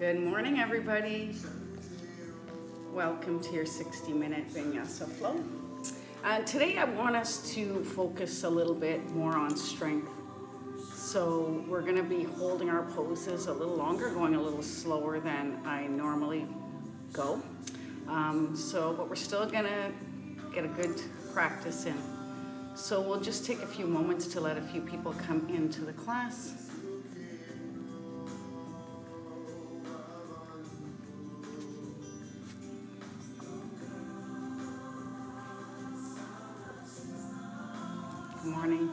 Good morning, everybody. Welcome to your 60-minute Vinyasa flow. Today I want us to focus a little bit more on strength. So we're going to be holding our poses a little longer, going a little slower than I normally go. But we're still going to get a good practice in. So we'll just take a few moments to let a few people come into the class. Good morning.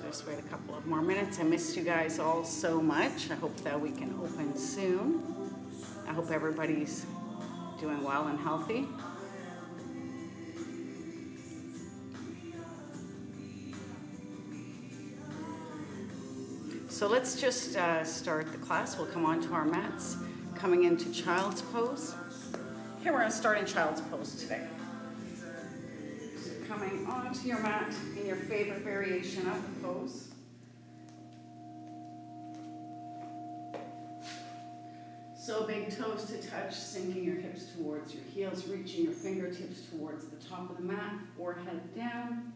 Just wait a couple of more minutes. I missed you guys all so much. I hope that we can open soon. I hope everybody's doing well and healthy. So let's just start the class. We'll come onto our mats, coming into child's pose. Okay, we're going to start in child's pose today. So coming onto your mat in your favorite variation of the pose. So big toes to touch, sinking your hips towards your heels, reaching your fingertips towards the top of the mat, forehead down.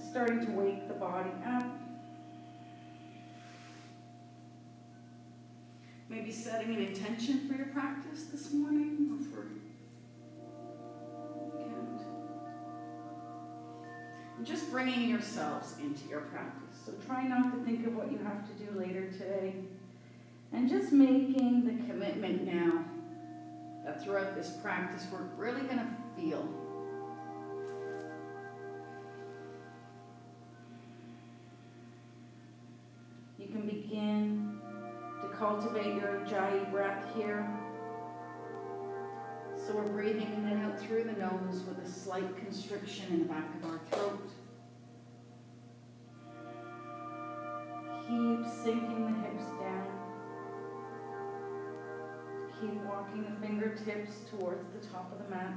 Starting to wake the body up. Maybe setting an intention for your practice this morning or for weekend. And just bringing yourselves into your practice. So try not to think of what you have to do later today. And just making the commitment now that throughout this practice we're really going to feel. You can begin to cultivate your Ujjayi breath here. So we're breathing in and out through the nose with a slight constriction in the back of our throat. Keep sinking the hips down. Keep walking the fingertips towards the top of the mat.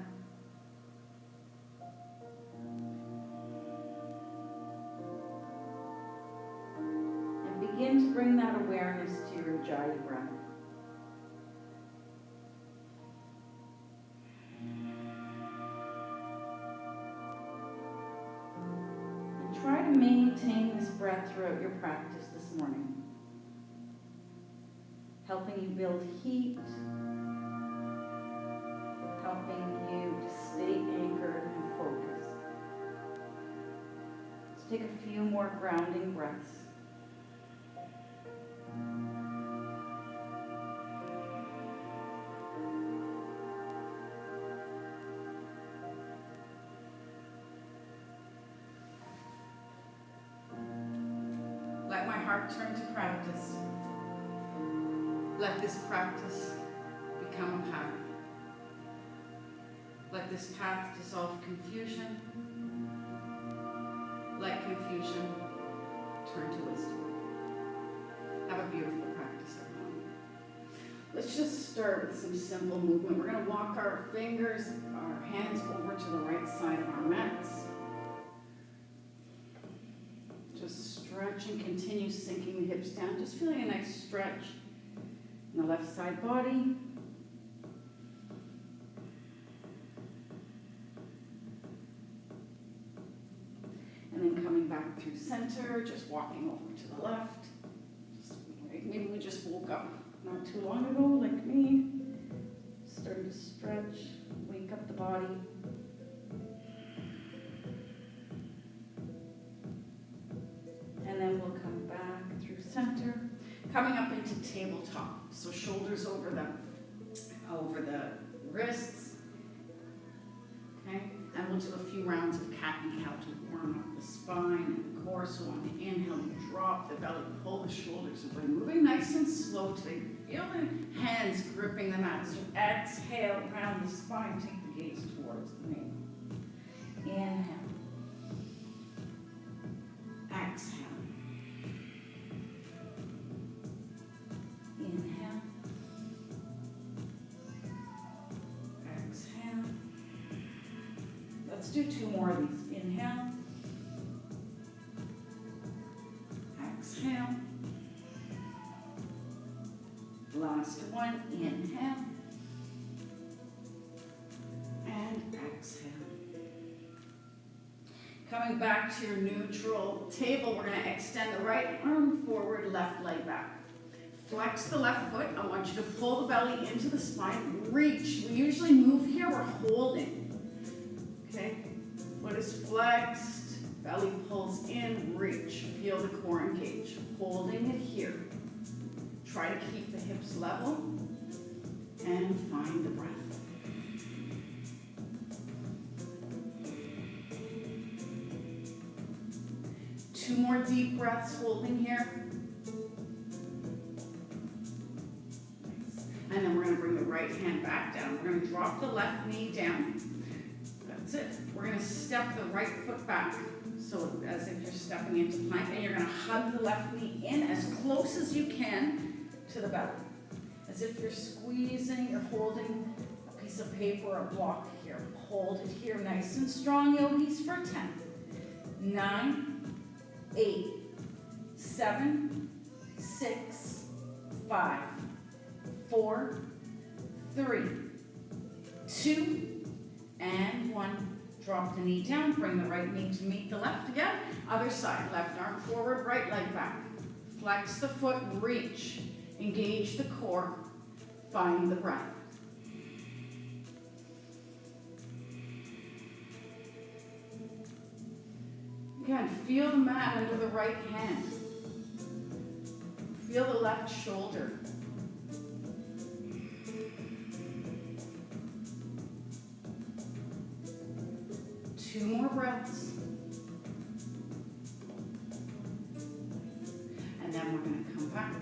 Begin to bring that awareness to your Ujjayi breath. And try to maintain this breath throughout your practice this morning, helping you build heat, helping you to stay anchored and focused. Let's take a few more grounding breaths. Let my heart turn to practice. Let this practice become a path. Let this path dissolve confusion. Let confusion turn to wisdom. Have a beautiful practice, everyone. Let's just start with some simple movement. We're going to walk our fingers, our hands over to the right side of our mats. Just stretch and continue sinking the hips down. Just feeling a nice stretch in the left side body. And then coming back through center, just walking over to the left. Maybe we just woke up not too long ago, like me. Starting to stretch, wake up the body. And then we'll come back through center, coming up into tabletop. So shoulders over the wrists. Okay, and we'll do a few rounds of cat and cow to warm up the spine and the core. So on the inhale, you drop the belly, pull the shoulders away, moving nice and slow today. Feel the hands gripping the mat. So exhale, round the spine, take the gaze towards the navel. Inhale. Exhale. Let's do 2 more of these. Inhale. Exhale. Last one. Inhale. And exhale. Coming back to your neutral table, we're going to extend the right arm forward, left leg back. Flex the left foot. I want you to pull the belly into the spine. Reach. We usually move here. We're holding. Okay? Foot is flexed. Belly pulls in. Reach. Feel the core engage. Holding it here. Try to keep the hips level. And find the breath. Two more deep breaths holding here. And then we're going to bring the right hand back down. We're going to drop the left knee down. That's it. We're going to step the right foot back. So as if you're stepping into plank. And you're going to hug the left knee in as close as you can to the belly. As if you're squeezing, you're holding a piece of paper or a block here. Hold it here nice and strong, yogis, for 10, 9, 8, 7, 6, 5, 4, 3, 2, and 1. Drop the knee down, bring the right knee to meet the left again. Other side, left arm forward, right leg back. Flex the foot, reach. Engage the core. Find the breath. Again, feel the mat under the right hand. Feel the left shoulder. Two more breaths. And then we're going to come back,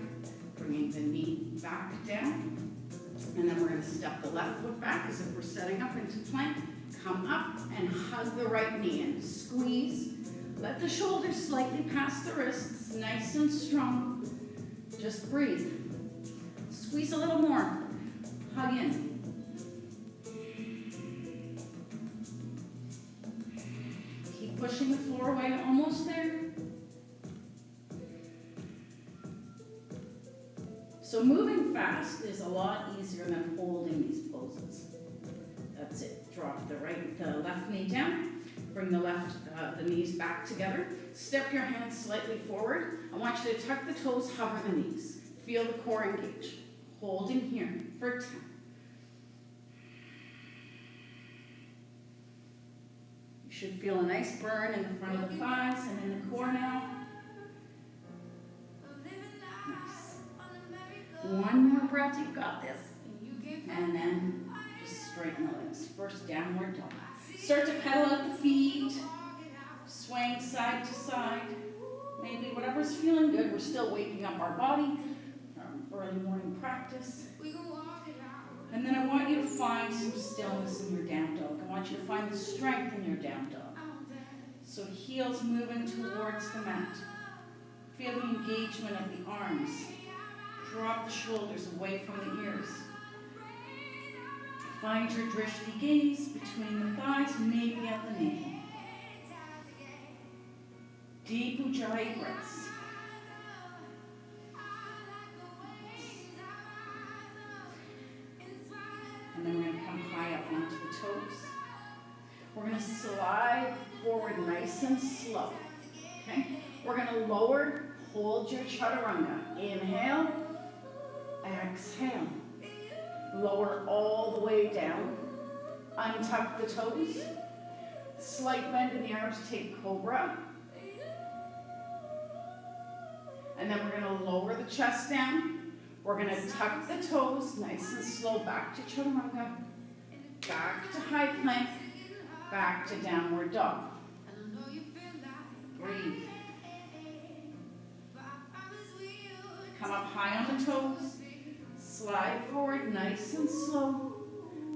bringing the knee back down. And then we're going to step the left foot back as if we're setting up into plank. Come up and hug the right knee in. Squeeze. Let the shoulders slightly pass the wrists, nice and strong. Just breathe. Squeeze a little more. Hug in. Keep pushing the floor away, almost there. So moving fast is a lot easier than holding these poses. That's it. Drop the left knee down. Bring the knees back together. Step your hands slightly forward. I want you to tuck the toes, hover the knees. Feel the core engage. Holding here for 10. You should feel a nice burn in the front of the thighs and in the core now. Nice. One more breath, you've got this. And then just straighten the legs. First downward dog. Start to pedal out the feet, swaying side to side. Maybe whatever's feeling good. We're still waking up our body from early morning practice. And then I want you to find some stillness in your down dog. I want you to find the strength in your down dog. So heels moving towards the mat. Feel the engagement of the arms. Drop the shoulders away from the ears. Find your drishti gaze between the thighs, maybe at the navel. Deep Ujjayi breaths. And then we're going to come high up onto the toes. We're going to slide forward nice and slow. Okay? We're going to lower, hold your chaturanga. Inhale, exhale. Lower all the way down. Untuck the toes. Slight bend in the arms, take cobra. And then we're going to lower the chest down. We're going to tuck the toes, nice and slow, back to chaturanga. Back to high plank. Back to downward dog. Breathe. Come up high on the toes. Slide forward nice and slow.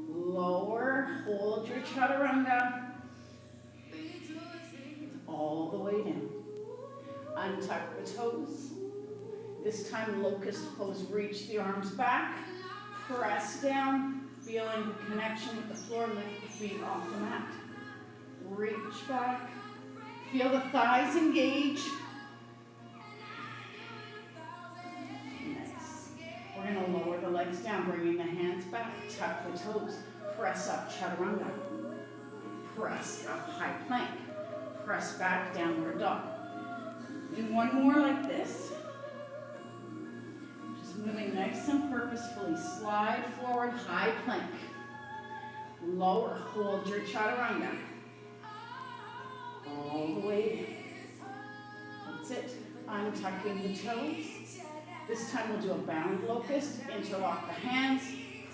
Lower, hold your chaturanga. All the way down. Untuck the toes. This time locust pose, reach the arms back. Press down, feeling the connection with the floor, lift the feet off the mat. Reach back. Feel the thighs engage. Nice. We're going to lower the legs down, bringing the hands back. Tuck the toes. Press up, chaturanga. Press up, high plank. Press back, downward dog. Do one more like this. Just moving nice and purposefully. Slide forward, high plank. Lower, hold your chaturanga. All the way down. That's it. Untucking the toes. This time we'll do a bound locust. Interlock the hands.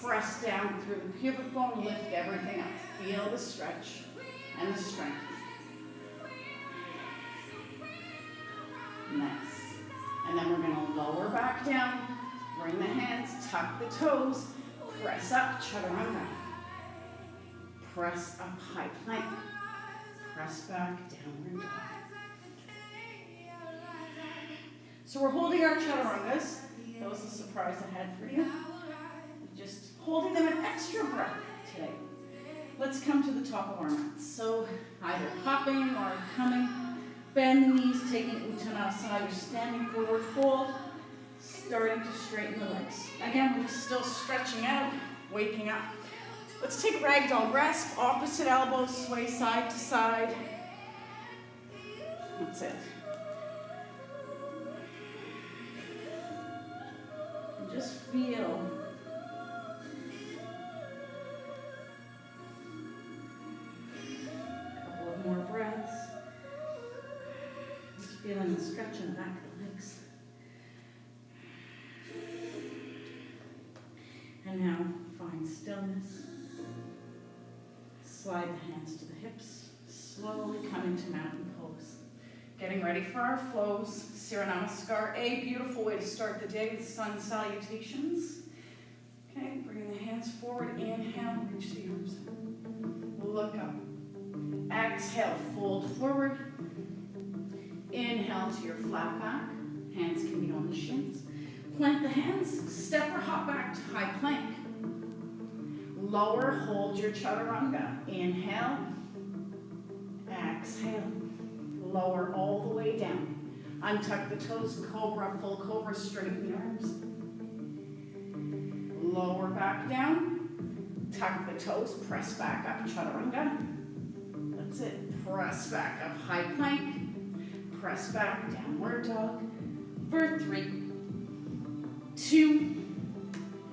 Press down through the pubic bone. Lift everything up. Feel the stretch and the strength. Nice. And then we're going to lower back down. Bring the hands. Tuck the toes. Press up. Chaturanga. Press up. High plank. Press back, downward dog. So we're holding our chaturangas. That was a surprise I had for you. Just holding them an extra breath today. Let's come to the top of our mats. So either hopping or coming. Bend the knees, taking Uttanasana. You're standing forward fold. Starting to straighten the legs. Again, we're still stretching out, waking up. Let's take ragdoll grasp, opposite elbows, sway side to side. That's it. And just feel a couple of more breaths. Just feeling the stretch in the back of the legs. And now find stillness. Slide the hands to the hips. Slowly come into mountain pose. Getting ready for our flows. Surya Namaskar, a beautiful way to start the day with sun salutations. Okay, bringing the hands forward. Inhale, reach the arms up. Look up. Exhale, fold forward. Inhale to your flat back. Hands can be on the shins. Plant the hands. Step or hop back to high plank. Lower, hold your chaturanga. Inhale, exhale. Lower all the way down. Untuck the toes, cobra, full cobra, straighten the arms. Lower back down. Tuck the toes, press back up, chaturanga. That's it. Press back up, high plank. Press back, downward dog. For 3, 2,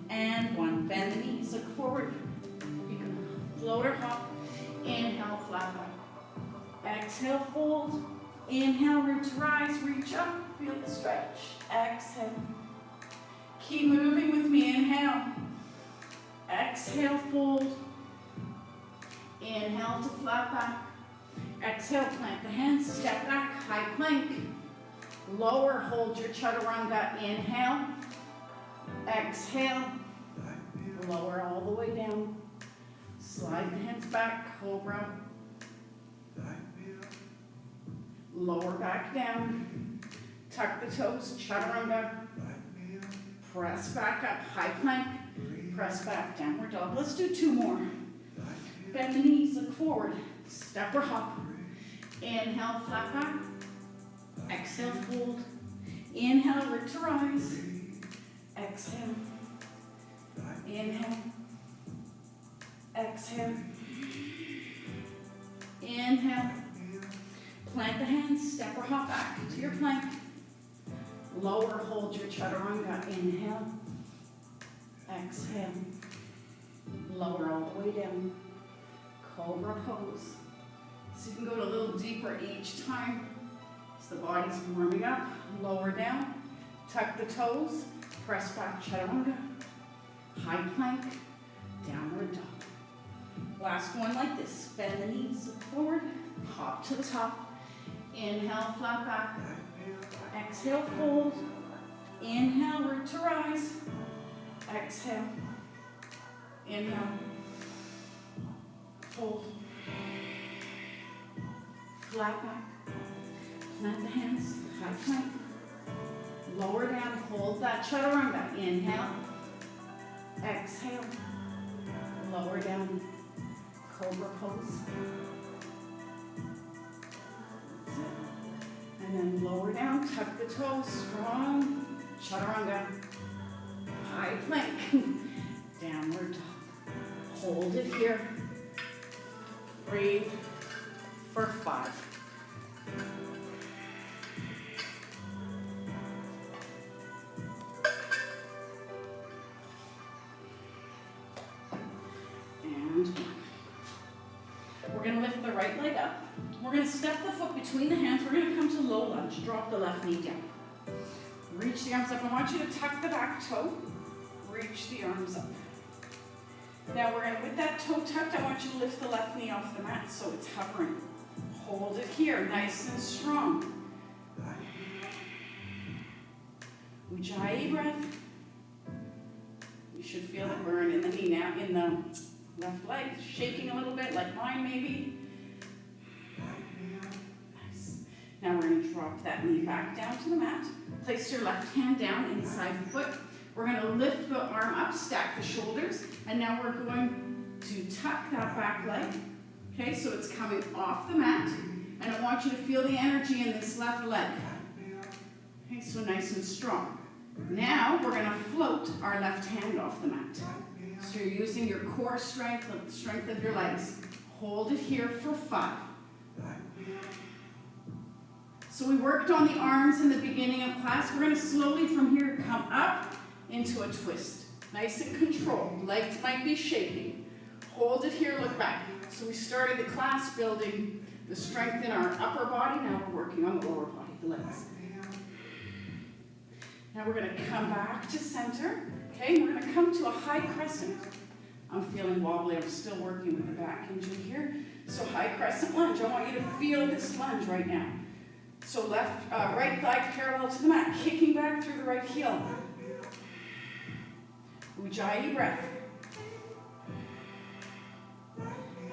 and 1. Bend the knees, look forward. You can float or hop. Inhale, flat back. Exhale, fold. Inhale, root to rise, reach up, feel the stretch. Exhale. Keep moving with me. Inhale. Exhale, fold. Inhale to flat back. Exhale, plant the hands, step back, high plank. Lower, hold your chaturanga. Inhale. Exhale. Lower all the way down. Slide the hands back, cobra. Lower back down. Tuck the toes, chaturanga. Press back up, high plank. Press back, downward dog. Let's do 2 more. Bend the knees, look forward. Step or hop. Inhale, flat back. Exhale, fold. Inhale, root to rise. Exhale. Inhale. Exhale. Inhale. Plant the hands, step or hop back to your plank. Lower, hold your chaturanga. Inhale. Exhale. Lower all the way down. Cobra pose. So you can go a little deeper each time. So the body's warming up. Lower down. Tuck the toes. Press back, chaturanga. High plank. Downward dog. Last one like this. Bend the knees, look forward. Hop to the top. Inhale, flat back. Exhale, fold. Inhale, root to rise. Exhale. Inhale. Fold. Flat back. Plant the hands. High plank. Lower down. Hold that chaturanga. Inhale. Exhale. Lower down. Cobra pose. And then lower down, tuck the toes, strong, chaturanga. High plank, downward dog. Hold it here. Breathe for 5. And 1. We're going to lift the right leg up. We're going to step the foot between the hands. We're going to come to low lunge. Drop the left knee down. Reach the arms up. I want you to tuck the back toe. Reach the arms up. Now we're going to, with that toe tucked, I want you to lift the left knee off the mat so it's hovering. Hold it here, nice and strong. Ujjayi breath. You should feel the burn in the knee now, in the left leg, shaking a little bit, like mine maybe. Nice. Now we're going to drop that knee back down to the mat. Place your left hand down inside the foot. We're going to lift the arm up, stack the shoulders, and now we're going to tuck that back leg. Okay, so it's coming off the mat, and I want you to feel the energy in this left leg. Okay, so nice and strong. Now we're going to float our left hand off the mat. So you're using your core strength, the strength of your legs. Hold it here for 5. So we worked on the arms in the beginning of class. We're going to slowly from here come up into a twist. Nice and controlled. Legs might be shaking. Hold it here, look back. So we started the class building the strength in our upper body. Now we're working on the lower body, the legs. Now we're going to come back to center. Okay, we're going to come to a high crescent. I'm feeling wobbly. I'm still working with the back injury here. So high crescent lunge. I want you to feel this lunge right now. So right thigh parallel to the mat, kicking back through the right heel. Ujjayi breath.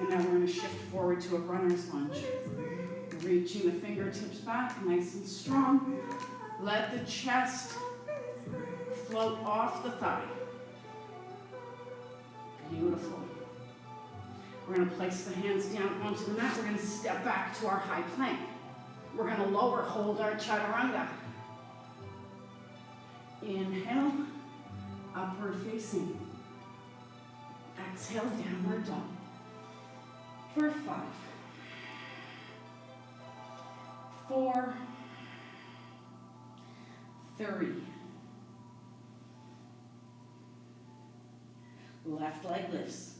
And now we're going to shift forward to a runner's lunge. Reaching the fingertips back, nice and strong. Let the chest float off the thigh. Beautiful. We're going to place the hands down onto the mat. We're going to step back to our high plank. We're going to lower, hold our chaturanga. Inhale, upward facing. Exhale, downward dog. For 5, 4, 3. Left leg lifts.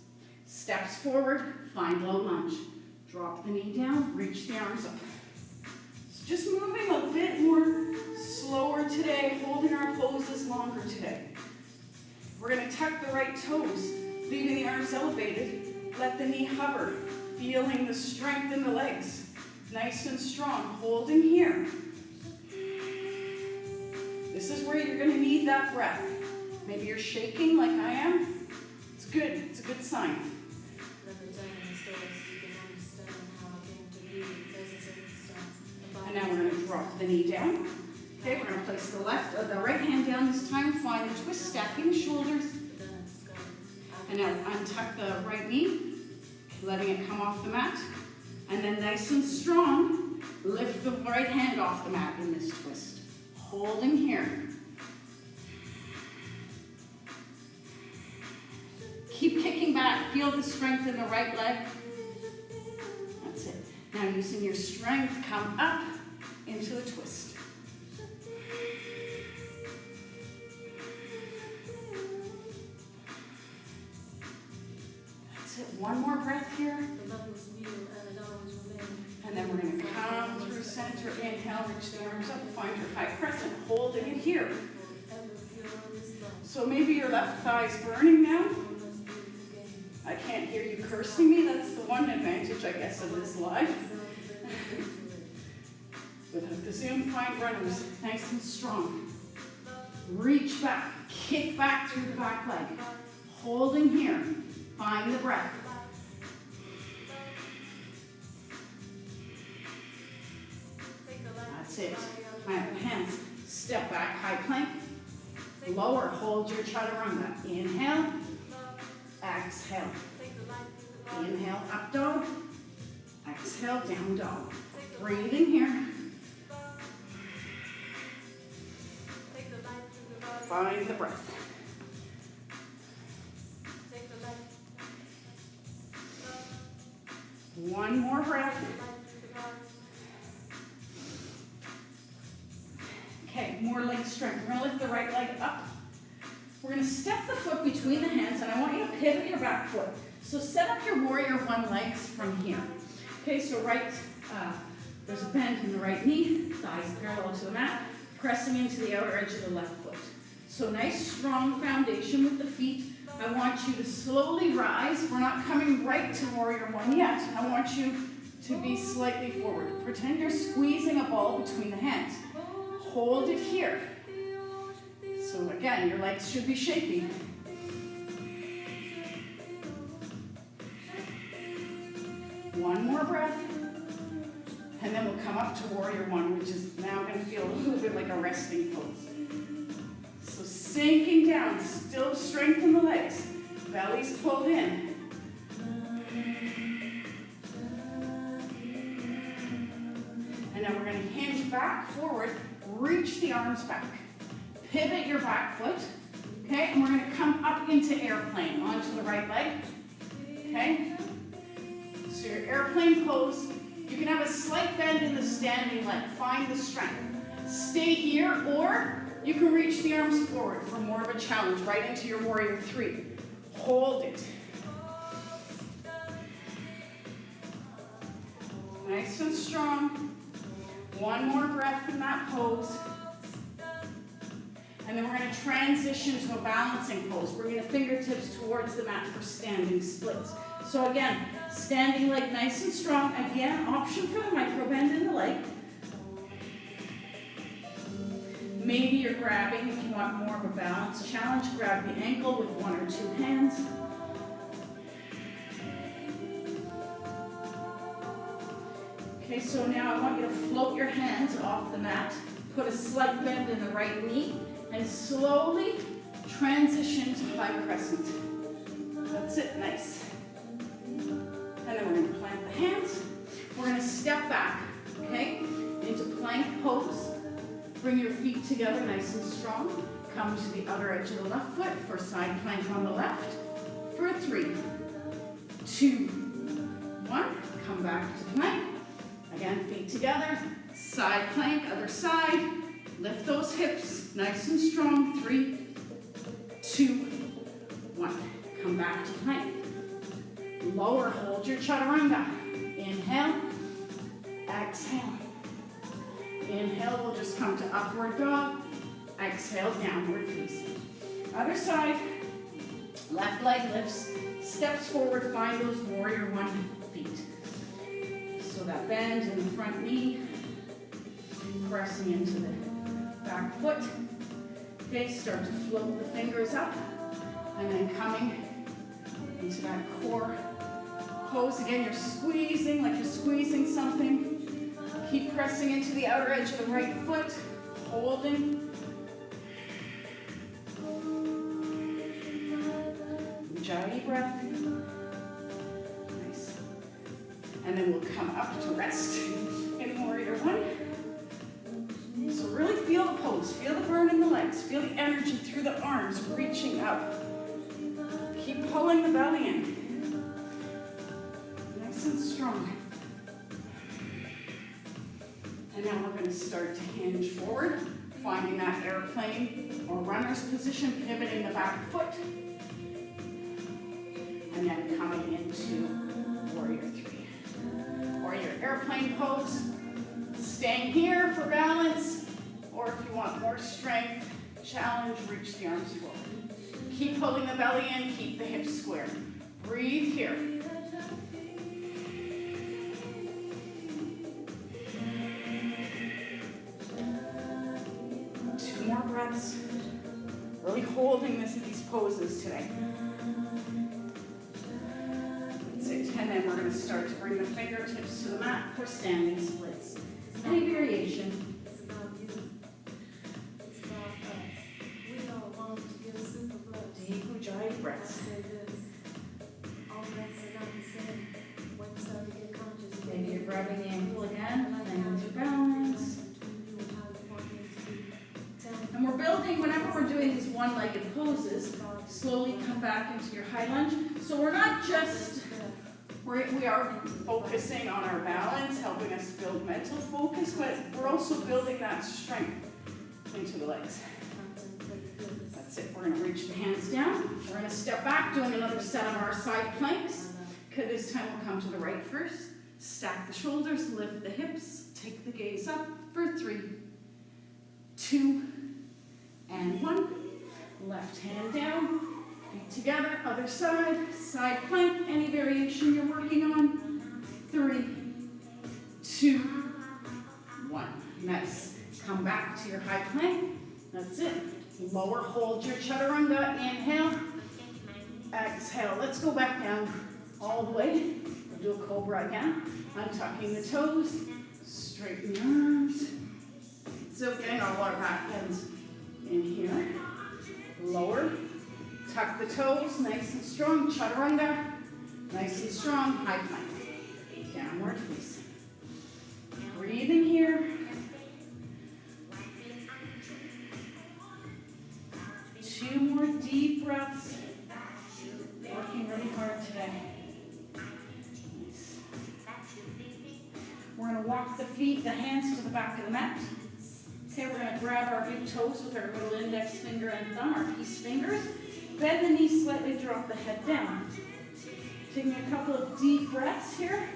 Steps forward, find low lunge. Drop the knee down, reach the arms up. So just moving a bit more slower today, holding our poses longer today. We're going to tuck the right toes, leaving the arms elevated. Let the knee hover, feeling the strength in the legs. Nice and strong, holding here. This is where you're going to need that breath. Maybe you're shaking like I am. It's good, it's a good sign. And now we're going to drop the knee down. Okay, we're going to place the right hand down this time. Find the twist, stacking the shoulders. And now untuck the right knee, letting it come off the mat. And then nice and strong, lift the right hand off the mat in this twist. Holding here. Keep kicking back. Feel the strength in the right leg. That's it. Now using your strength, come up into a twist. That's it. One more breath here. And then we're going to come through center. Inhale, reach the arms up. Find your high crescent. Holding it here. So maybe your left thigh is burning now. I can't hear you cursing me. That's the one advantage, I guess, of this live. Without the Zoom, find runners. Nice and strong. Reach back. Kick back through the back leg. Holding here. Find the breath. That's it. Plant the hands. Step back, high plank. Lower, hold your chaturanga. Inhale. Exhale. Inhale, up dog. Exhale, down dog. Breathing here. Find the breath. One more breath. Okay, more leg strength. We're going to lift the right leg up. We're going to step the foot between the hands, and I want you to pivot your back foot. So set up your warrior one legs from here. Okay, so there's a bend in the right knee, thighs parallel to the mat, pressing into the outer edge of the left foot. So nice, strong foundation with the feet. I want you to slowly rise. We're not coming right to warrior one yet. I want you to be slightly forward. Pretend you're squeezing a ball between the hands. Hold it here. So again, your legs should be shaping. One more breath. And then we'll come up to warrior one, which is now going to feel a little bit like a resting pose. So sinking down, still strengthen the legs. Belly's pulled in. And now we're going to hinge back, forward, reach the arms back. Pivot your back foot, okay? And we're going to come up into airplane, onto the right leg, okay? So your airplane pose, you can have a slight bend in the standing leg. Find the strength. Stay here, or you can reach the arms forward for more of a challenge, right into your warrior three. Hold it. Nice and strong. One more breath in that pose. And then we're going to transition to a balancing pose. Bring the fingertips towards the mat for standing splits. So again, standing leg nice and strong. Again, option for the micro bend in the leg. Maybe you're grabbing, if you want more of a balance challenge, grab the ankle with one or two hands. Okay, so now I want you to float your hands off the mat. Put a slight bend in the right knee and slowly transition to high crescent. That's it, nice. And then we're going to plant the hands. We're going to step back, okay, into plank pose. Bring your feet together nice and strong. Come to the other edge of the left foot for side plank on the left. For 3, 2, 1. Come back to plank. Again, feet together. Side plank, other side. Lift those hips nice and strong. 3, 2, 1. Come back to plank. Lower, hold your chaturanga. Inhale, exhale. Inhale, we'll just come to upward dog. Exhale, downward facing. Other side, left leg lifts, steps forward, find those warrior one feet. So that bend in the front knee, pressing into the back foot. Okay, start to float the fingers up, and then coming into that core pose. Again, you're squeezing like you're squeezing something. Keep pressing into the outer edge of the right foot, holding. Ujjayi breath. Nice. And then we'll come up to rest in warrior one. So really feel the pose, feel the burn in the legs, feel the energy through the arms reaching up. Keep pulling the belly in. Nice and strong. And now we're going to start to hinge forward, finding that airplane or runner's position, pivoting the back foot. And then coming into warrior three. Or your airplane pose. Staying here for balance. Or if you want more strength, challenge, reach the arms forward. Keep pulling the belly in, keep the hips square. Breathe here. More breaths. Really holding these poses today. That's it. And then we're going to start to bring the fingertips to the mat for standing splits. Any variation. It's about you. It's about us. We all long to give super breaths. Deep Ujjayi breaths. Say this. All breaths are not the same. When you start to get conscious. Maybe you're grabbing the ankle again, playing with your balance. And we're we're building, whenever we're doing these one-legged poses, slowly come back into your high lunge. So we're not just, we are focusing on our balance, helping us build mental focus, but we're also building that strength into the legs. That's it. We're going to reach the hands down. We're going to step back, doing another set of our side planks. Okay, this time we'll come to the right first. Stack the shoulders, lift the hips, take the gaze up for 3, 2, and 1. Left hand down, feet together, other side, side plank, any variation you're working on. 3, 2, 1. Nice. Come back to your high plank. That's it. Lower, hold your chaturanga. Inhale. Exhale. Let's go back down all the way. We'll do a cobra again. Untucking the toes. Straighten the arms. So getting our lower back bends in here. Lower. Tuck the toes. Nice and strong. Chaturanga. Nice and strong. High plank. Downward facing. Breathing here. 2 more deep breaths. Working really hard today. Nice. We're going to walk the feet, the hands to the back of the mat. Okay, we're going to grab our big toes with our middle index finger and thumb, our peace fingers. Bend the knees slightly, drop the head down. Taking a couple of deep breaths here.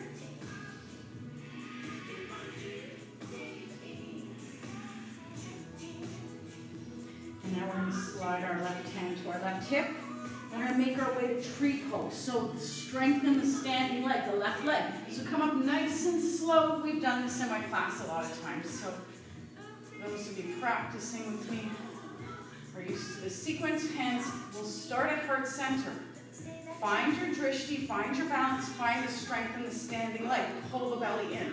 And now we're going to slide our left hand to our left hip. We're going to make our way to tree pose. So strengthen the standing leg, the left leg. So come up nice and slow. We've done this in my class a lot of times. So those of you practicing with me are used to this sequence. Hands will start at heart center. Find your drishti, find your balance, find the strength in the standing leg. Pull the belly in.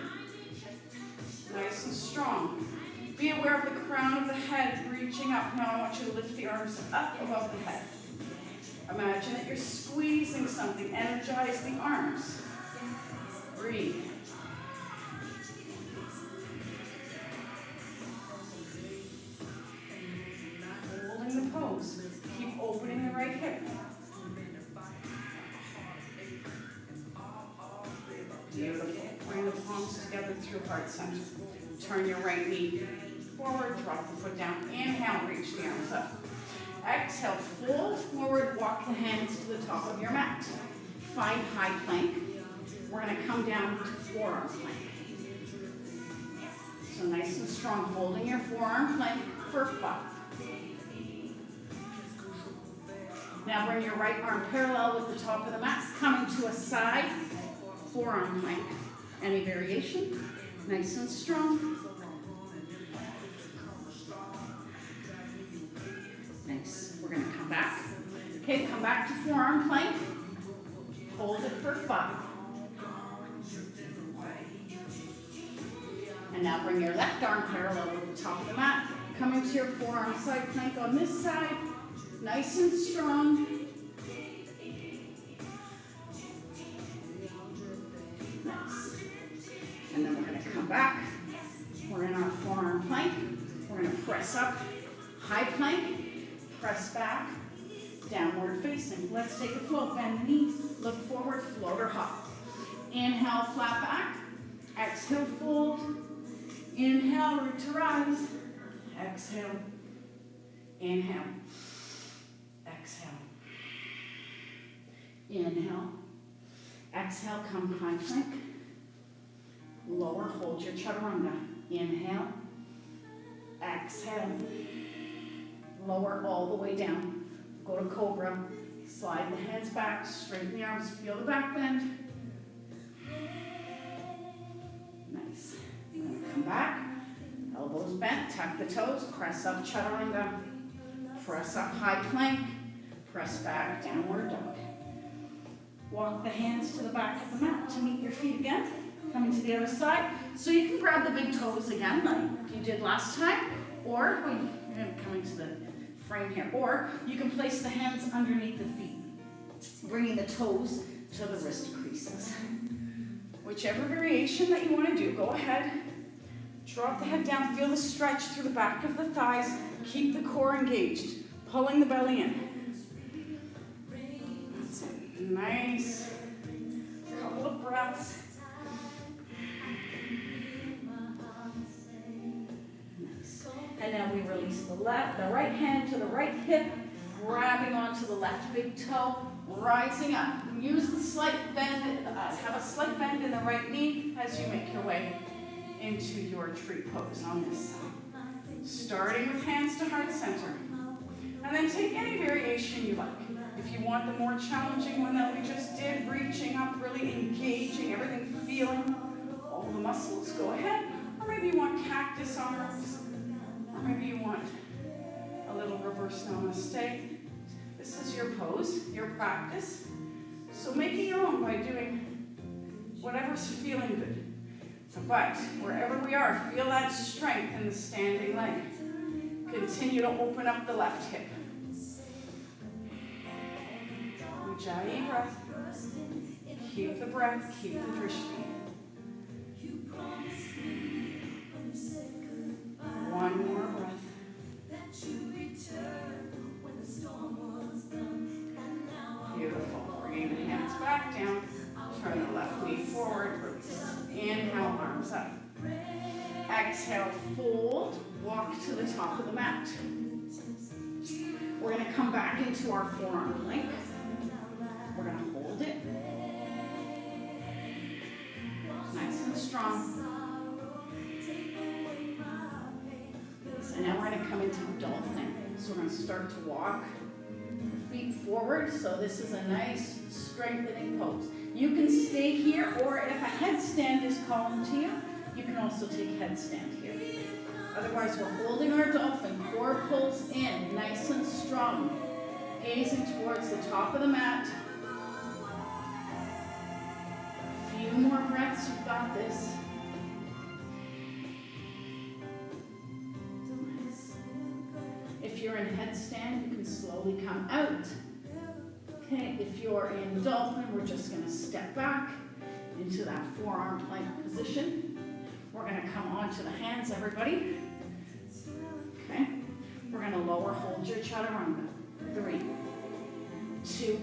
Nice and strong. Be aware of the crown of the head reaching up. Now I want you to lift the arms up above the head. Imagine that you're squeezing something. Energize the arms. Breathe. Holding the pose. Keep opening the right hip. Beautiful. Bring the palms together through heart center. Turn your right knee forward, drop the foot down. Inhale, reach the arms up. Exhale, fold forward, walk the hands to the top of your mat. Find high plank. We're going to come down to forearm plank. So nice and strong, holding your forearm plank for 5. Now bring your right arm parallel with the top of the mat, coming to a side forearm plank. Any variation? Nice and strong. Nice. We're going to come back. Okay, come back to forearm plank. Hold it for 5. And now bring your left arm parallel with the top of the mat. Coming to your forearm side plank on this side. Nice and strong. Nice. And then we're going to come back. We're in our forearm plank. We're going to press up. High plank. Press back. Downward facing. Let's take a float. Bend the knees. Look forward. Float or hop. Inhale, flat back. Exhale, fold. Inhale, root to rise. Exhale. Inhale. Exhale. Inhale. Exhale, come high plank. Lower, hold your chaturanga. Inhale. Exhale. Lower all the way down. Go to cobra. Slide the hands back. Straighten the arms. Feel the back bend. Nice. Come back. Elbows bent. Tuck the toes. Press up chaturanga. Press up high plank. Press back. Downward dog. Walk the hands to the back of the mat to meet your feet again. Coming to the other side. So you can grab the big toes again like you did last time. Or, coming to the frame here. Or you can place the hands underneath the feet. Bringing the toes to the wrist creases. Whichever variation that you want to do, go ahead. Drop the head down, feel the stretch through the back of the thighs. Keep the core engaged, pulling the belly in. That's it. Nice. Couple of breaths. Nice. And now we release the right hand to the right hip, grabbing onto the left big toe, rising up. Use the slight bend, have a slight bend in the right knee as you make your way into your tree pose on this side. Starting with hands to heart center. And then take any variation you like. If you want the more challenging one that we just did, reaching up, really engaging, everything feeling all the muscles, go ahead. Or maybe you want cactus arms. Or maybe you want a little reverse namaste. This is your pose, your practice. So make it your own by doing whatever's feeling good. But wherever we are, feel that strength in the standing leg. Continue to open up the left hip. Ujjayi breath. Keep the breath, keep the drishti. One more breath. Beautiful. Bringing the hands back down. Turn the left knee forward. Release. Inhale, arms up. Exhale, fold. Walk to the top of the mat. We're going to come back into our forearm plank. We're going to hold it. Nice and strong. And now we're going to come into dolphin. So we're going to start to walk the feet forward. So this is a nice strengthening pose. You can stay here, or if a headstand is calling to you, you can also take headstand here. Otherwise, we're holding our dolphin. Core pulls in, nice and strong. Gazing towards the top of the mat. A few more breaths, you've got this. If you're in headstand, you can slowly come out. Okay, if you're in dolphin, we're just going to step back into that forearm plank position. We're going to come onto the hands, everybody. Okay, we're going to lower, hold your chaturanga. 3, 2,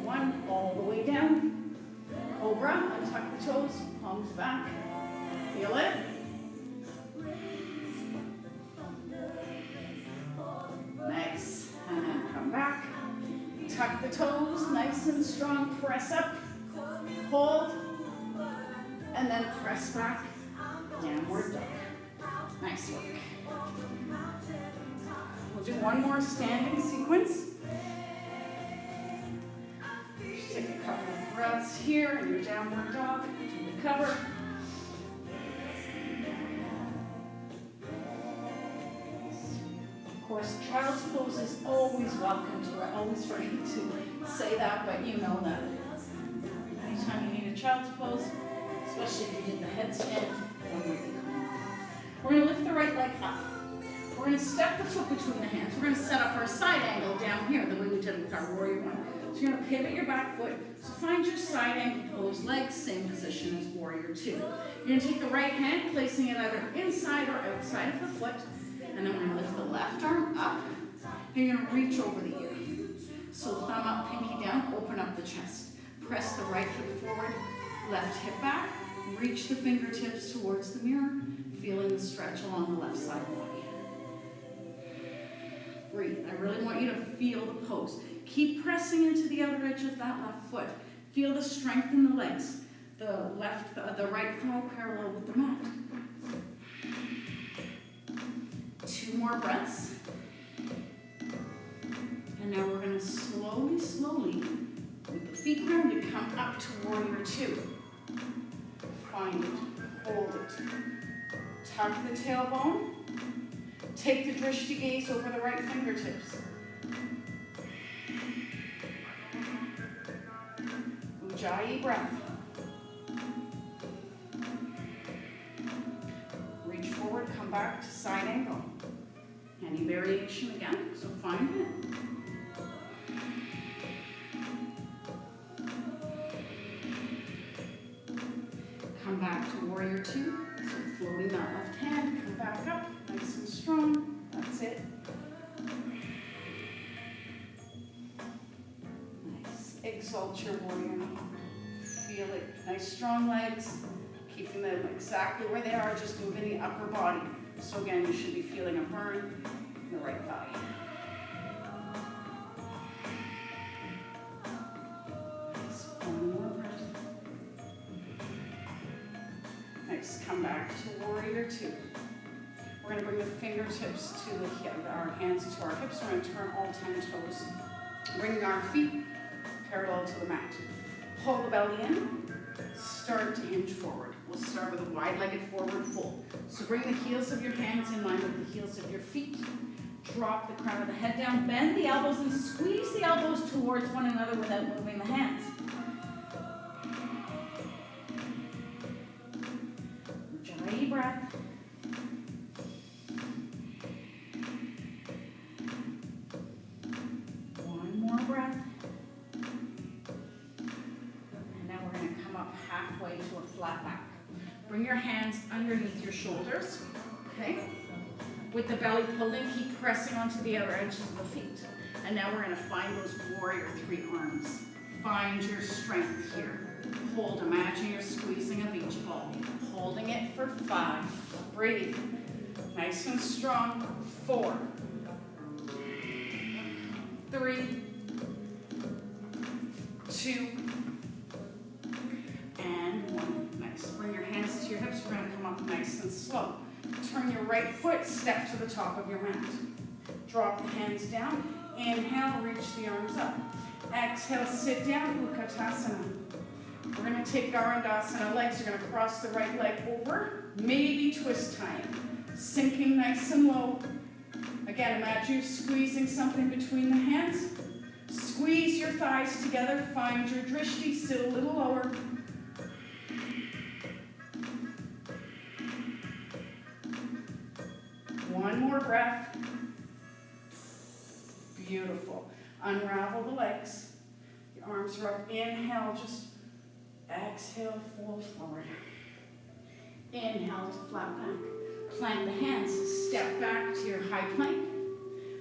1, all the way down. Cobra, untuck the toes, palms back. Feel it. Nice, and then come back. Tuck the toes, nice and strong, press up, hold, and then press back, downward dog. Nice work. We'll do one more standing sequence. Just take a couple of breaths here in your downward dog to recover. Of course, child's pose is always welcome to. I always forget to say that, but you know that. Anytime you need a child's pose, especially if you did the headstand, we're going to lift the right leg up. We're going to step the foot between the hands. We're going to set up our side angle down here, the way we did with our warrior one. So you're going to pivot your back foot. So find your side angle pose, legs, same position as warrior 2. You're going to take the right hand, placing it either inside or outside of the foot. And then we're going to lift the left arm up. And you're going to reach over the ear. So thumb up, pinky down, open up the chest. Press the right hip forward, left hip back. Reach the fingertips towards the mirror, feeling the stretch along the left side body. Breathe. I really want you to feel the pose. Keep pressing into the outer edge of that left foot. Feel the strength in the legs. The right thigh parallel with the mat. 2 more breaths. And now we're going to slowly, with the feet grounded, come up to warrior 2. Find it, hold it. Tuck the tailbone. Take the drishti gaze over the right fingertips. Ujjayi breath. Reach forward, come back to side angle. Any variation again, so find it. Come back to warrior 2, so floating that left exalt your warrior. Feel it. Nice strong legs, keeping them exactly where they are, just moving the upper body. So again, you should be feeling a burn in the right thigh. Nice. One more breath. Nice. Come back to warrior two. We're going to bring the fingertips to the hip, our hands to our hips. We're going to turn all 10 toes. Bringing our feet parallel to the mat. Hold the belly in. Start to hinge forward. We'll start with a wide-legged forward fold. So bring the heels of your hands in line with the heels of your feet. Drop the crown of the head down. Bend the elbows and squeeze the elbows towards one another without moving the hands. Ujjayi breath. One more breath. And now we're going to come up halfway to a flat back. Bring your hands underneath your shoulders, okay? With the belly pulled in, keep pressing onto the outer edges of the feet. And now we're going to find those warrior three arms. Find your strength here. Hold, imagine you're squeezing a beach ball. Holding it for 5. Breathe. Nice and strong. 4, 3, 2, and 1. Nice. Bring your hands to your hips. We're going to come up nice and slow. Turn your right foot, step to the top of your mat. Drop the hands down. Inhale, reach the arms up. Exhale, sit down, Utkatasana. We're going to take Garandasana legs. You're going to cross the right leg over, maybe twist tying. Sinking nice and low. Again, imagine you squeezing something between the hands. Squeeze your thighs together. Find your drishti, sit a little lower. One more breath. Beautiful. Unravel the legs. Your arms are up. Inhale, just exhale, fold forward. Inhale to flat back. Plant the hands. Step back to your high plank.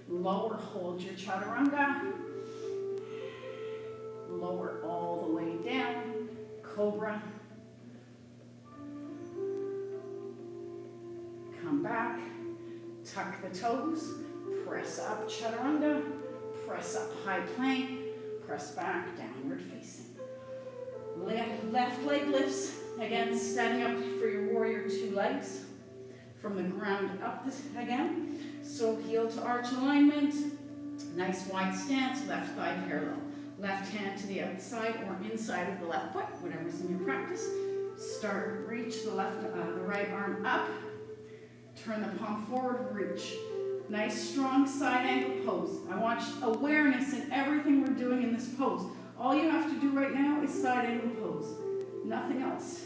Lower, hold your chaturanga. Lower all the way down. Cobra. Come back. Tuck the toes. Press up, chaturanga. Press up, high plank. Press back, downward facing. Left leg lifts. Again, standing up for your warrior two legs. From the ground up this again. So heel to arch alignment. Nice wide stance, left thigh parallel. Left hand to the outside or inside of the left foot, whatever's in your practice. Start, reach the right arm up. Turn the palm forward, reach. Nice, strong side angle pose. I want awareness in everything we're doing in this pose. All you have to do right now is side angle pose. Nothing else.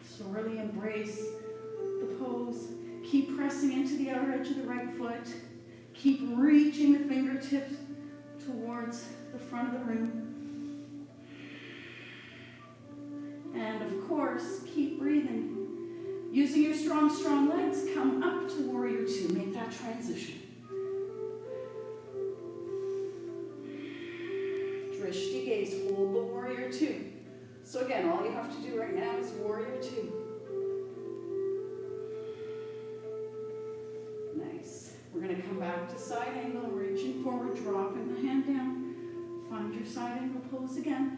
So really embrace the pose. Keep pressing into the outer edge of the right foot. Keep reaching the fingertips towards the front of the room. And of course, keep breathing. Using your strong legs, come up to warrior two. Make that transition. Drishti gaze, hold the warrior two. So again, all you have to do right now is warrior two. Nice. We're going to come back to side angle, reaching forward, dropping the hand down. Find your side angle pose again.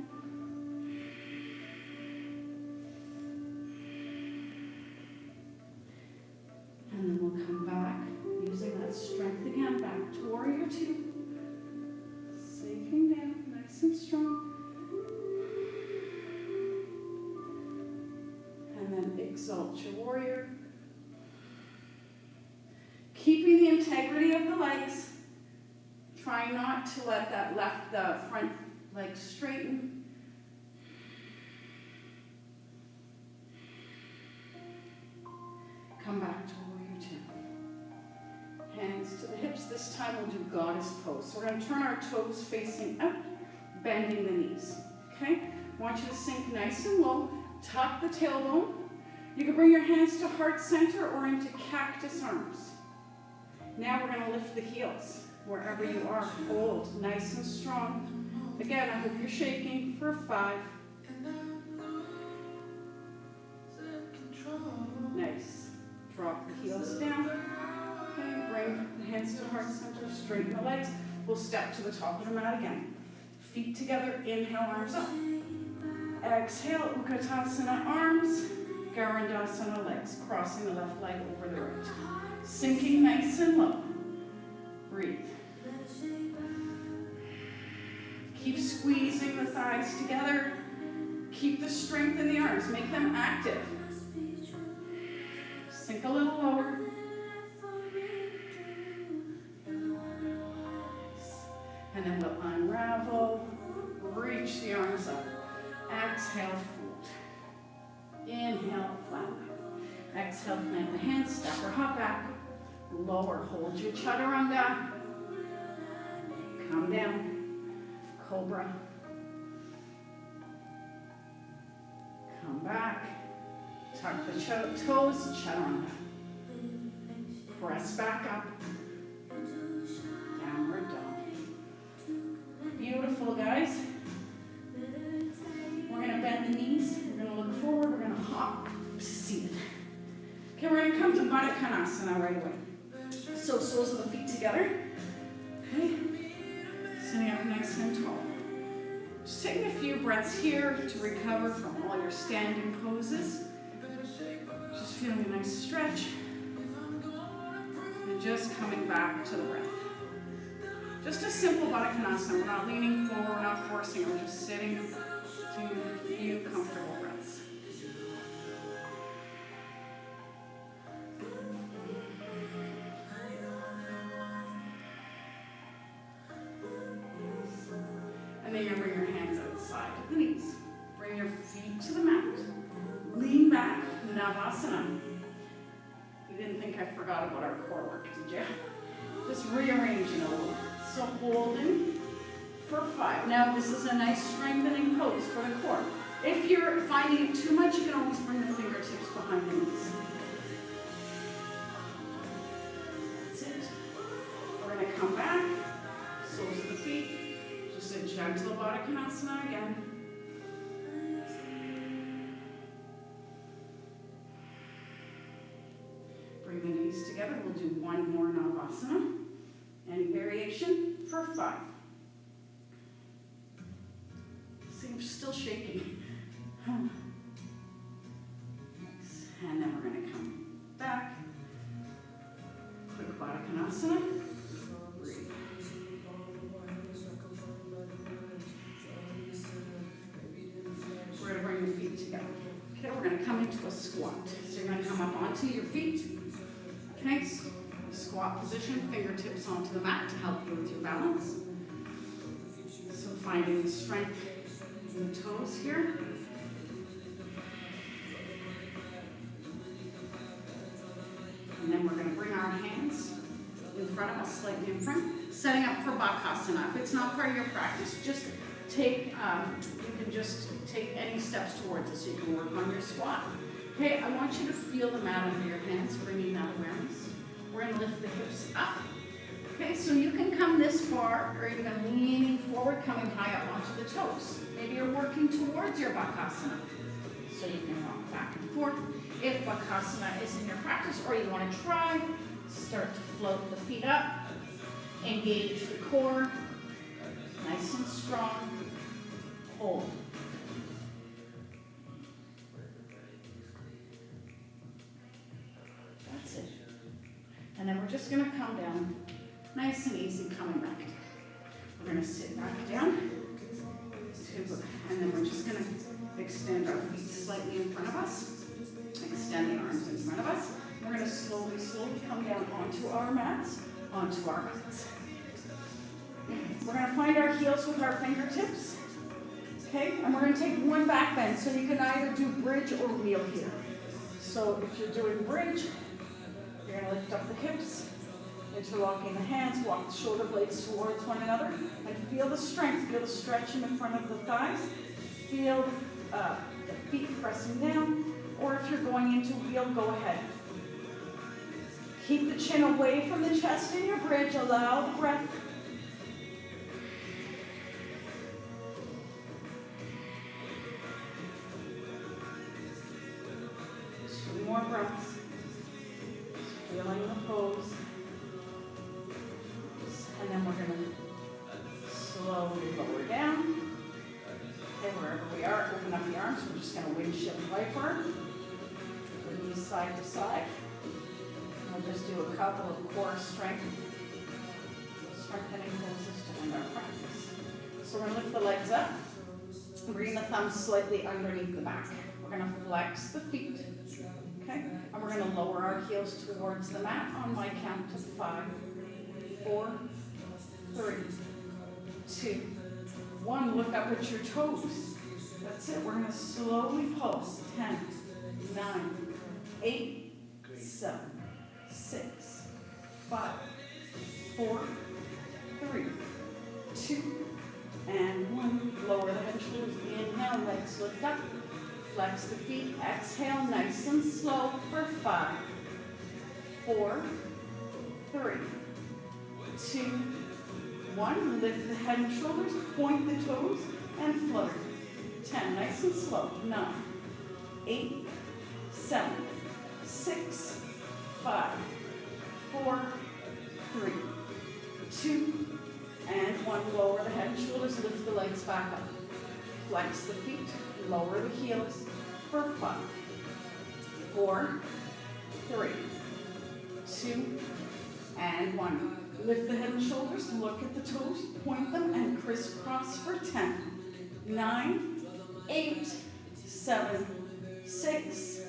And then we'll come back, using that strength again, back to warrior two. Sinking down, nice and strong. And then exalt your warrior. Keeping the integrity of the legs. Try not to let the front leg straighten. Come back to warrior two. Hands to the hips. This time we'll do goddess pose. So we're going to turn our toes facing out, bending the knees. Okay? I want you to sink nice and low. Tuck the tailbone. You can bring your hands to heart center or into cactus arms. Now we're going to lift the heels wherever you are. Hold nice and strong. Again, I hope you're shaking for 5. Nice. Drop the heels down. Okay, bring the hands to heart center, straighten the legs. We'll step to the top of the mat again. Feet together, inhale, arms up. Exhale, Utkatasana, arms. Garandasana, legs, crossing the left leg over the right. Sinking nice and low. Breathe. Keep squeezing the thighs together. Keep the strength in the arms. Make them active. Sink a little lower. And then we'll unravel. Reach the arms up. Exhale, fold. Inhale, flat. Exhale, plant the hands, step or hop back. Lower, hold your chaturanga. Come down. Cobra. Come back. Tuck the toes, chaturanga. Press back up. Downward dog. Beautiful, guys. We're going to bend the knees. We're going to look forward. We're going to hop to seated. Okay, we're going to come to Baddha Konasana right away. So soles of the feet together. Okay. Sitting up nice and tall. Just taking a few breaths here to recover from all your standing poses. Just feeling a nice stretch. And just coming back to the breath. Just a simple Baddha Konasana. We're not leaning forward, we're not forcing. We're just sitting, taking a few comfortable breaths. And then you're going to bring your hands outside of the knees. Bring your feet to the mat. Lean back, Navasana. You didn't think I forgot about our core work, did you? Just rearranging a little. So holding for 5. Now this is a nice strengthening pose for the core. If you're finding it too much, you can always bring the fingertips behind the knees. That's it. We're going to come back. Soles of the feet. Just a gentle Baddha Konasana again. Bring the knees together. We'll do one more Navasana. Any variation for 5. See, I'm still shaking. Nice. And then we're going to come back. Quick Baddha Konasana. Breathe. We're going to bring the feet together. Okay, we're going to come into a squat. So you're going to come up onto your feet. Okay, squat position, fingertips onto the mat to help you with your balance. So finding the strength in the toes here. And then we're going to bring our hands in front of us, slightly in front, setting up for Bakasana. If it's not part of your practice, just take, you can just take any steps towards it so you can work on your squat. Okay, I want you to feel the mat under your hands, bringing that awareness. We're going to lift the hips up. Okay, so you can come this far, or even leaning forward, coming high up onto the toes. Maybe you're working towards your Bakasana. So you can rock back and forth. If Bakasana is in your practice, or you want to try, start to float the feet up. Engage the core. Nice and strong. Hold. That's it. And then we're just going to come down, nice and easy, coming back down. We're going to sit back down, and then we're just going to extend our feet slightly in front of us, extend the arms in front of us. We're going to slowly, slowly come down onto our mats, onto our backs. We're going to find our heels with our fingertips, okay? And we're going to take one back bend, so you can either do bridge or wheel here. So if you're doing bridge, you're going to lift up the hips, interlocking the hands, walk the shoulder blades towards one another, and feel the strength, feel the stretch in the front of the thighs, feel the feet pressing down, or if you're going into wheel, go ahead. Keep the chin away from the chest in your bridge, allow the breath. side to side. We'll just do a couple of core strengthening poses to end our practice. So we're going to lift the legs up, bring the thumbs slightly underneath the back. We're going to flex the feet, okay? And we're going to lower our heels towards the mat on my count of 5, 4, 3, 2, 1. Look up at your toes. That's it. We're going to slowly pulse. 10, 9, 8, 7, 6, 5, 4, 3, 2, and 1. Lower the head and shoulders. Inhale, legs lift up. Flex the feet. Exhale, nice and slow for 5, 4, 3, 2, 1. Lift the head and shoulders. Point the toes and flutter. 10. Nice and slow. 9, 8, 7, 6, 5, 4, 3, 2, and 1. Lower the head and shoulders, lift the legs back up. Flex the feet, lower the heels for 5, 4, 3, 2, and 1. Lift the head and shoulders, look at the toes, point them, and crisscross for 10, 9, 8, 7, 6,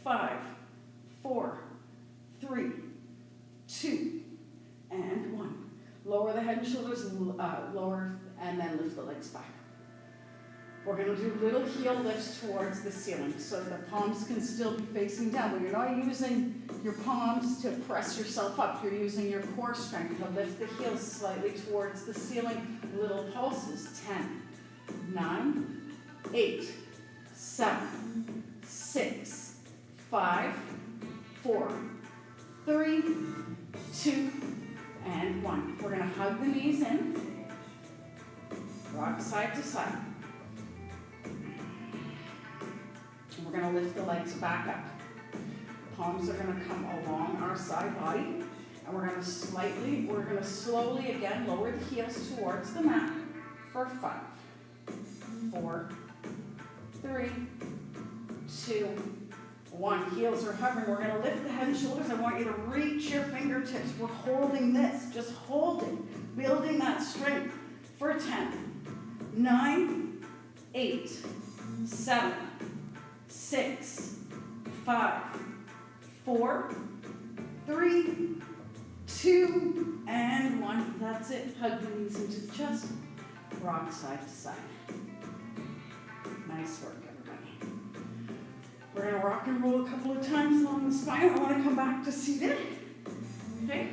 5, 4, 3, 2, and 1. Lower the head and shoulders, lower, and then lift the legs back. We're going to do little heel lifts towards the ceiling so the palms can still be facing down. But you're not using your palms to press yourself up. You're using your core strength to lift the heels slightly towards the ceiling. Little pulses. 10, 9, 8, 7, 6, 5, 4, 3, 2, and 1. We're going to hug the knees in. Rock side to side. We're going to lift the legs back up. Palms are going to come along our side body. And we're going to slowly again lower the heels towards the mat for 5, 4, 3, 2, 1. Heels are hovering. We're going to lift the head and shoulders. I want you to reach your fingertips. We're holding this, just holding, building that strength for 10, 9, 8, 7, 6, 5, 4, 3, 2, and 1. That's it. Hug the knees into the chest. Rock side to side. Nice work, everybody. We're going to rock and roll a couple of times along the spine. I want to come back to seated. Okay?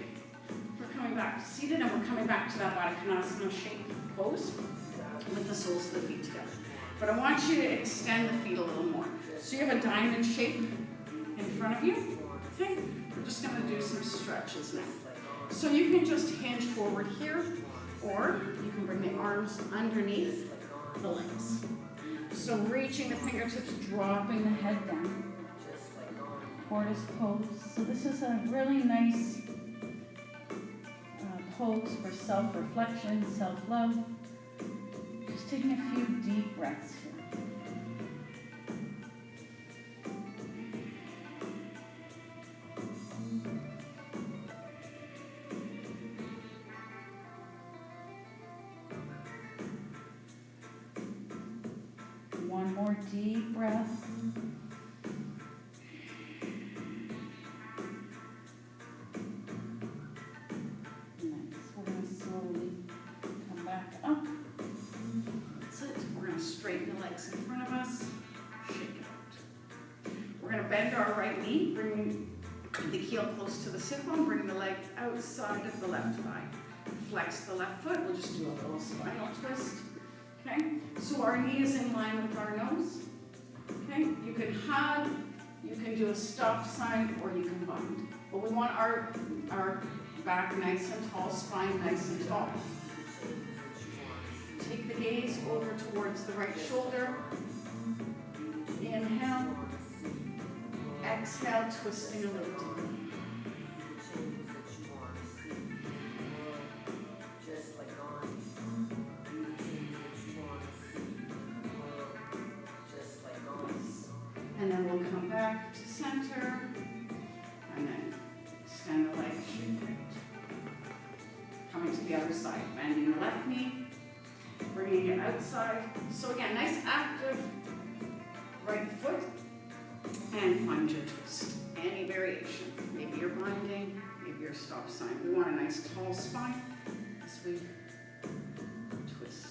We're coming back to seated, and we're coming back to that Vinyasa shape pose with the soles of the feet together. But I want you to extend the feet a little more. So you have a diamond shape in front of you. Okay? We're just going to do some stretches now. So you can just hinge forward here, or you can bring the arms underneath the legs. So reaching the fingertips, dropping the head down. Tortoise pose. So this is a really nice pose for self-reflection, self-love. Just taking a few deep breaths here. One more deep breath. Nice. We're going to slowly come back up. That's it. We're going to straighten the legs in front of us. Shake it out. We're going to bend our right knee, bring the heel close to the sit bone, bring the leg outside of the left thigh. Flex the left foot. We'll just do a little spinal twist. Okay, so our knee is in line with our nose. Okay, you can hug, you can do a stop sign, or you can bind. But we want our back nice and tall, spine nice and tall. Take the gaze over towards the right shoulder. Inhale. Exhale, twisting a little deeper. And then we'll come back to center. Coming to the other side, bending the left knee, bringing it outside. So again, nice active right foot, and find your twist. Any variation. Maybe you're binding, maybe you're stop sign. We want a nice tall spine as we twist.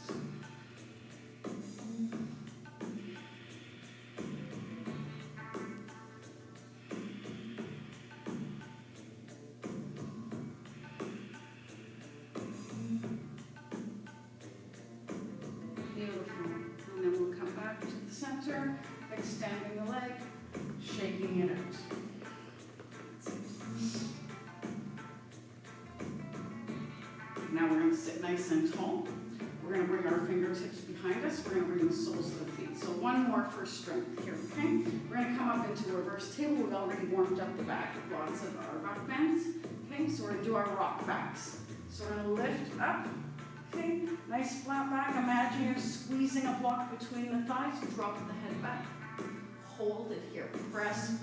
Beautiful. And then we'll come back to the center, extending the leg, shaking it out. Now we're going to sit nice and tall. We're going to bring our fingertips behind us. We're going to bring the soles of the feet. So one more for strength here, okay? We're going to come up into reverse table. We've already warmed up the back with lots of our back bends. Okay, so we're going to do our rock backs. So we're going to lift up, okay? Nice flat back. Imagine you're squeezing a block between the thighs. Drop the head back. Hold it here. Press.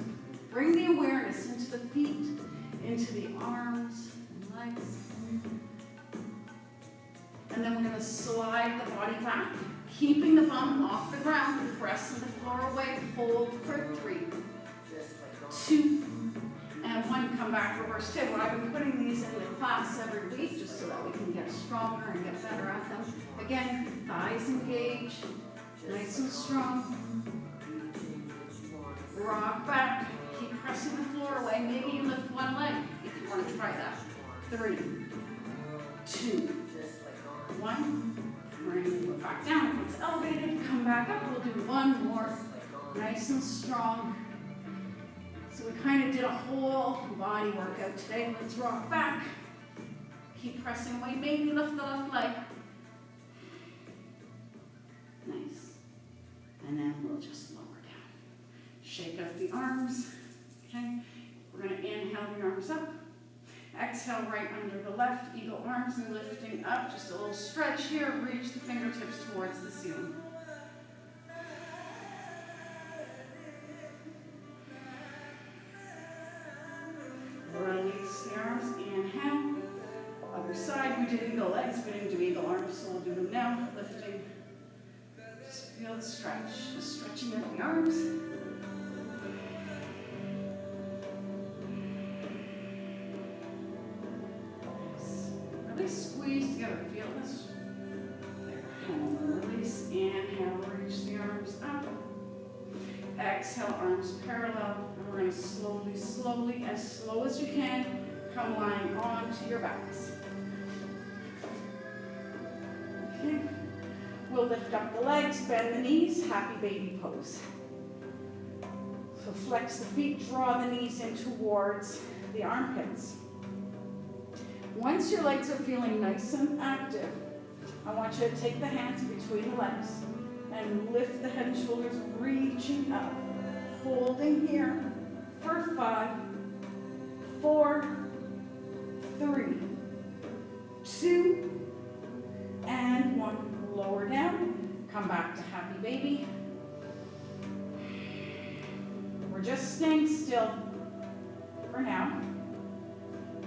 Bring the awareness into the feet, into the arms and legs. And then we're going to slide the body back, keeping the bum off the ground, pressing the floor away, hold for 3, 2, and 1. Come back, reverse table. I've been putting these in the class every week just so that we can get stronger and get better at them. Again, thighs engage, nice and strong. Rock back, keep pressing the floor away. Maybe you lift one leg if you want to try that. 3, 2, 1. We're going to move it back down. If it's elevated, come back up. We'll do one more. Nice and strong. So we kind of did a whole body workout today. Let's rock back. Keep pressing away. Maybe lift the left leg. Nice. And then we'll just lower down. Shake out the arms. Okay. We're going to inhale the arms up. Exhale right under the left, eagle arms and lifting up. Just a little stretch here. Reach the fingertips towards the ceiling. Release the arms. Inhale. Other side. We did eagle legs. We didn't do eagle arms, so we'll do them now. Lifting. Just feel the stretch. Just stretching out the arms. Squeeze together, feel this. There. And release, inhale, reach the arms up. Exhale, arms parallel. And we're going to slowly, as slow as you can, come lying onto your backs. Okay. We'll lift up the legs, bend the knees, happy baby pose. So flex the feet, draw the knees in towards the armpits. Once your legs are feeling nice and active, I want you to take the hands between the legs and lift the head and shoulders, reaching up, holding here for 5, 4, 3, 2, and 1. Lower down, come back to happy baby. We're just staying still for now.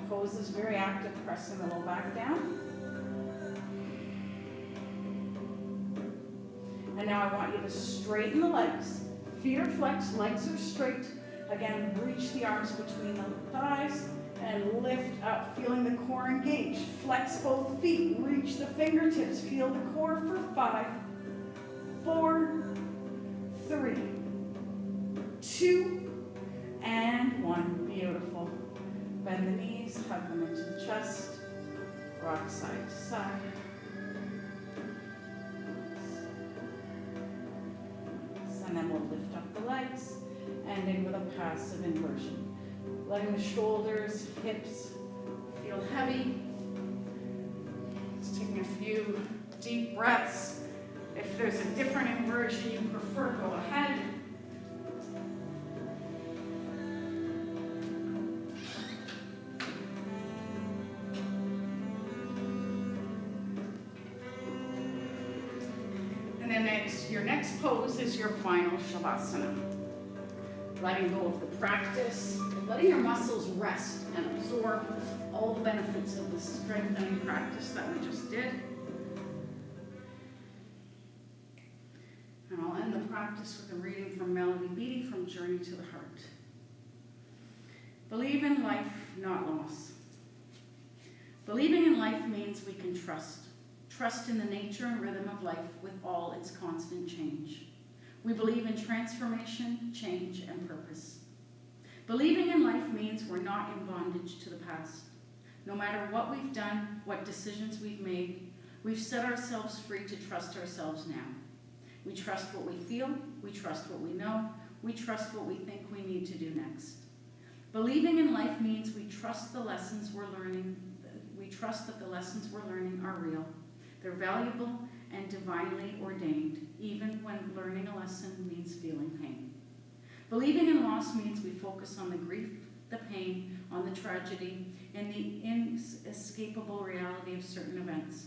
Pose is very active, pressing the low back down. And now I want you to straighten the legs. Feet are flexed, legs are straight. Again, reach the arms between the thighs and lift up, feeling the core engage. Flex both feet, reach the fingertips, feel the core for 5, 4, 3, 2, and 1. Beautiful. Bend the knees, hug them into the chest, rock side to side. And then we'll lift up the legs, ending with a passive inversion. Letting the shoulders, hips feel heavy. Just taking a few deep breaths. If there's a different inversion you prefer, go ahead. Your next pose is your final Shavasana. Letting go of the practice, letting your muscles rest and absorb all the benefits of the strengthening practice that we just did. And I'll end the practice with a reading from Melody Beattie from Journey to the Heart. Believe in life, not loss. Believing in life means we can trust. Trust in the nature and rhythm of life with all its constant change. We believe in transformation, change, and purpose. Believing in life means we're not in bondage to the past. No matter what we've done, what decisions we've made, we've set ourselves free to trust ourselves now. We trust what we feel, we trust what we know, we trust what we think we need to do next. Believing in life means we trust the lessons we're learning. We trust that the lessons we're learning are real. They're valuable and divinely ordained, even when learning a lesson means feeling pain. Believing in loss means we focus on the grief, the pain, on the tragedy, and the inescapable reality of certain events.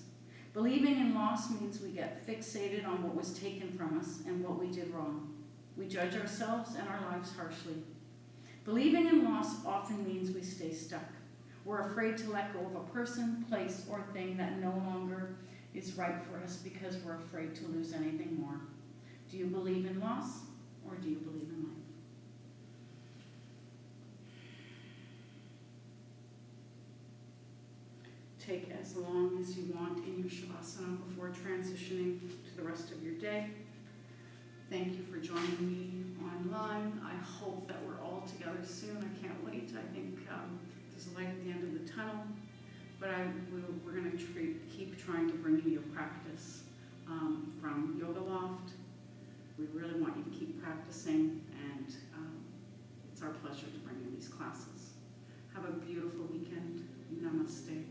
Believing in loss means we get fixated on what was taken from us and what we did wrong. We judge ourselves and our lives harshly. Believing in loss often means we stay stuck. We're afraid to let go of a person, place, or thing that no longer is right for us because we're afraid to lose anything more. Do you believe in loss, or do you believe in life? Take as long as you want in your Shavasana before transitioning to the rest of your day. Thank you for joining me online. I hope that we're all together soon. I can't wait. I think there's a light at the end of the tunnel, but we're going to keep trying to bring you your practice from Yoga Loft. We really want you to keep practicing, and it's our pleasure to bring you these classes. Have a beautiful weekend. Namaste.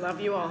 Love you all.